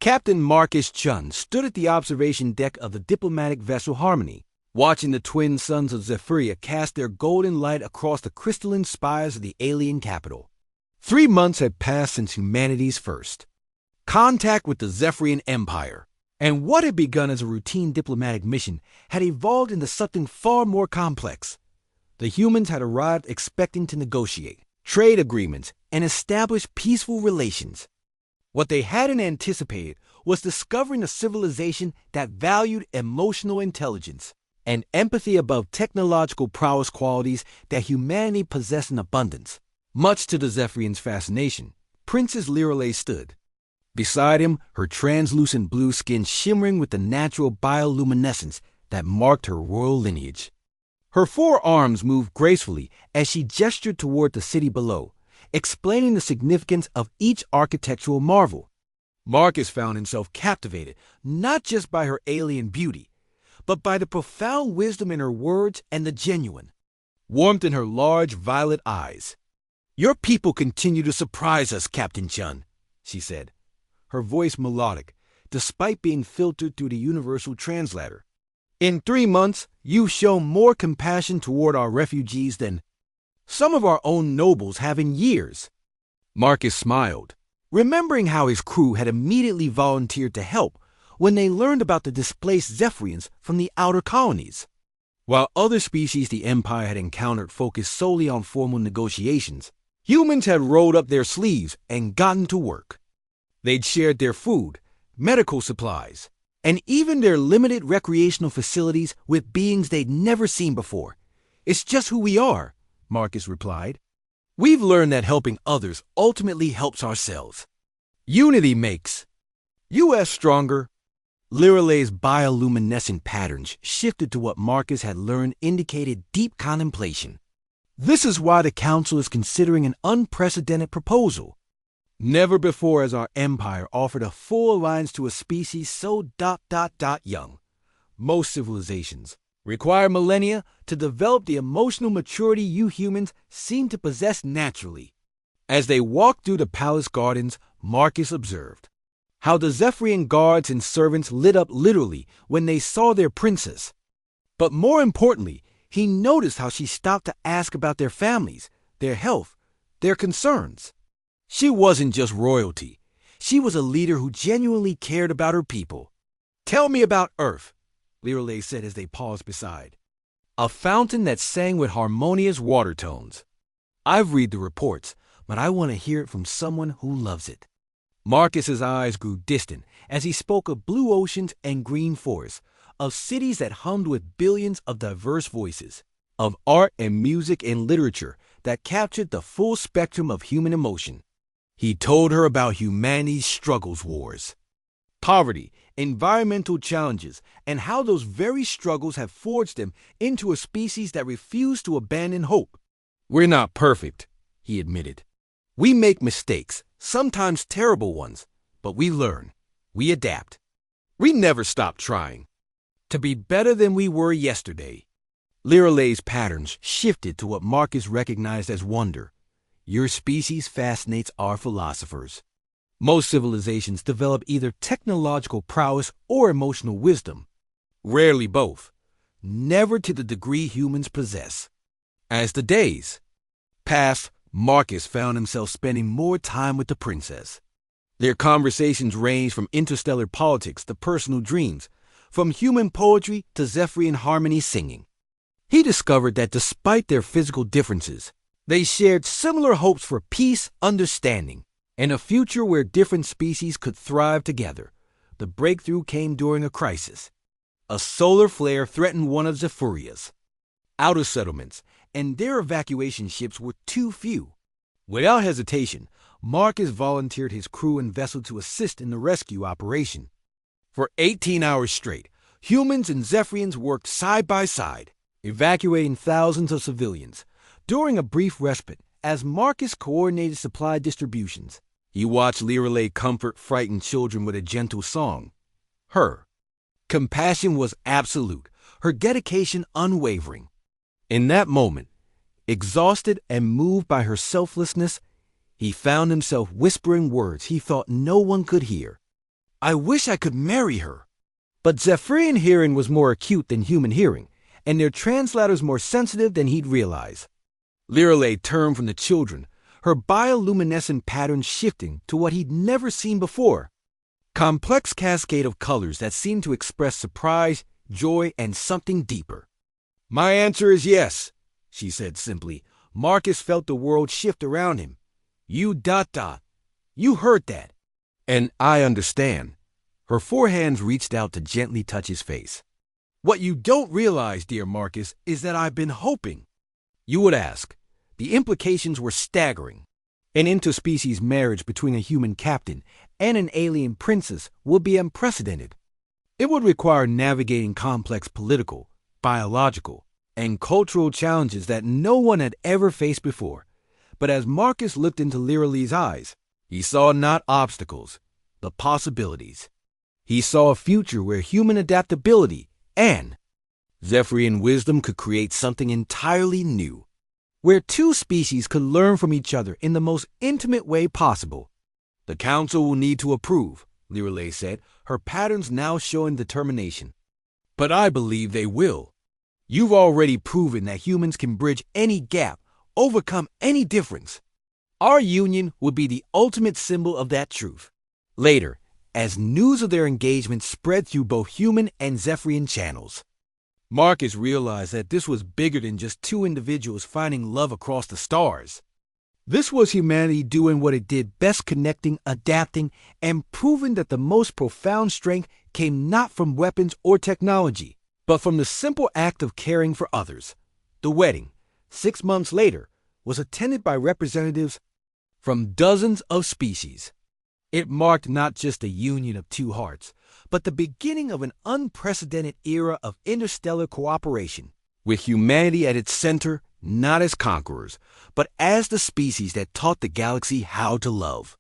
Captain Marcus Chun stood at the observation deck of the diplomatic vessel Harmony, watching the twin suns of Zephyria cast their golden light across the crystalline spires of the alien capital. 3 months had passed since humanity's first contact with the Zephyrian Empire, and what had begun as a routine diplomatic mission had evolved into something far more complex. The humans had arrived expecting to negotiate trade agreements and establish peaceful relations. What they hadn't anticipated was discovering a civilization that valued emotional intelligence and empathy above technological prowess, qualities that humanity possessed in abundance. Much to the Zephyrians' fascination, Princess Lirelei stood. Beside him, her translucent blue skin shimmering with the natural bioluminescence that marked her royal lineage. Her 4 arms moved gracefully as she gestured toward the city below, explaining the significance of each architectural marvel. Marcus found himself captivated not just by her alien beauty, but by the profound wisdom in her words and the genuine warmth in her large violet eyes. "Your people continue to surprise us, Captain Chun," she said, her voice melodic, despite being filtered through the universal translator. "In 3 months, you've shown more compassion toward our refugees than some of our own nobles have in years." Marcus smiled, remembering how his crew had immediately volunteered to help when they learned about the displaced Zephyrians from the outer colonies. While other species the Empire had encountered focused solely on formal negotiations, humans had rolled up their sleeves and gotten to work. They'd shared their food, medical supplies, and even their limited recreational facilities with beings they'd never seen before. "It's just who we are," Marcus replied. "We've learned that helping others ultimately helps ourselves. Unity makes us stronger." Lirelei's bioluminescent patterns shifted to what Marcus had learned indicated deep contemplation. "This is why the Council is considering an unprecedented proposal. Never before has our empire offered a full alliance to a species so young. Most civilizations require millennia to develop the emotional maturity you humans seem to possess naturally." As they walked through the palace gardens, Marcus observed how the Zephyrian guards and servants lit up literally when they saw their princess. But more importantly, he noticed how she stopped to ask about their families, their health, their concerns. She wasn't just royalty. She was a leader who genuinely cared about her people. "Tell me about Earth," Lirelei said as they paused beside a fountain that sang with harmonious water tones. "I've read the reports, but I want to hear it from someone who loves it." Marcus's eyes grew distant as he spoke of blue oceans and green forests, of cities that hummed with billions of diverse voices, of art and music and literature that captured the full spectrum of human emotion. He told her about humanity's struggles, wars, poverty, environmental challenges, and how those very struggles have forged them into a species that refuse to abandon hope. "We're not perfect," he admitted. "We make mistakes, sometimes terrible ones, but we learn, we adapt. We never stop trying to be better than we were yesterday." Lirelei's patterns shifted to what Marcus recognized as wonder. "Your species fascinates our philosophers. Most civilizations develop either technological prowess or emotional wisdom. Rarely both. Never to the degree humans possess." As the days passed, Marcus found himself spending more time with the princess. Their conversations ranged from interstellar politics to personal dreams, from human poetry to Zephyrian harmony singing. He discovered that despite their physical differences, they shared similar hopes for peace, understanding, and a future where different species could thrive together. The breakthrough came during a crisis. A solar flare threatened one of Zephyrria's outer settlements, and their evacuation ships were too few. Without hesitation, Marcus volunteered his crew and vessel to assist in the rescue operation. For 18 hours straight, humans and Zephyrians worked side by side, evacuating thousands of civilians. During a brief respite, as Marcus coordinated supply distributions, he watched Lirelei comfort frightened children with a gentle song. Her compassion was absolute, her dedication unwavering. In that moment, exhausted and moved by her selflessness, he found himself whispering words he thought no one could hear. I wish I could marry her. But Zephyrian hearing was more acute than human hearing, and their translators more sensitive than he'd realize. Lirelei turned from the children, her bioluminescent patterns shifting to what he'd never seen before. Complex cascade of colors that seemed to express surprise, joy, and something deeper. My answer is yes, she said simply. Marcus felt the world shift around him. You ... You heard that. And I understand. Her four hands reached out to gently touch his face. What you don't realize, dear Marcus, is that I've been hoping. You would ask. The implications were staggering. An interspecies marriage between a human captain and an alien princess would be unprecedented. It would require navigating complex political, biological, and cultural challenges that no one had ever faced before. But as Marcus looked into Lirelei's eyes, he saw not obstacles, but possibilities. He saw a future where human adaptability and Zephyrian wisdom could create something entirely new, where two species could learn from each other in the most intimate way possible. The Council will need to approve, Lirelei said, her patterns now showing determination. But I believe they will. You've already proven that humans can bridge any gap, overcome any difference. Our union would be the ultimate symbol of that truth. Later, as news of their engagement spread through both human and Zephyrian channels, Marcus realized that this was bigger than just two individuals finding love across the stars. This was humanity doing what it did best, connecting, adapting, and proving that the most profound strength came not from weapons or technology, but from the simple act of caring for others. The wedding, 6 months later, was attended by representatives from dozens of species. It marked not just a union of two hearts, but the beginning of an unprecedented era of interstellar cooperation, with humanity at its center, not as conquerors, but as the species that taught the galaxy how to love.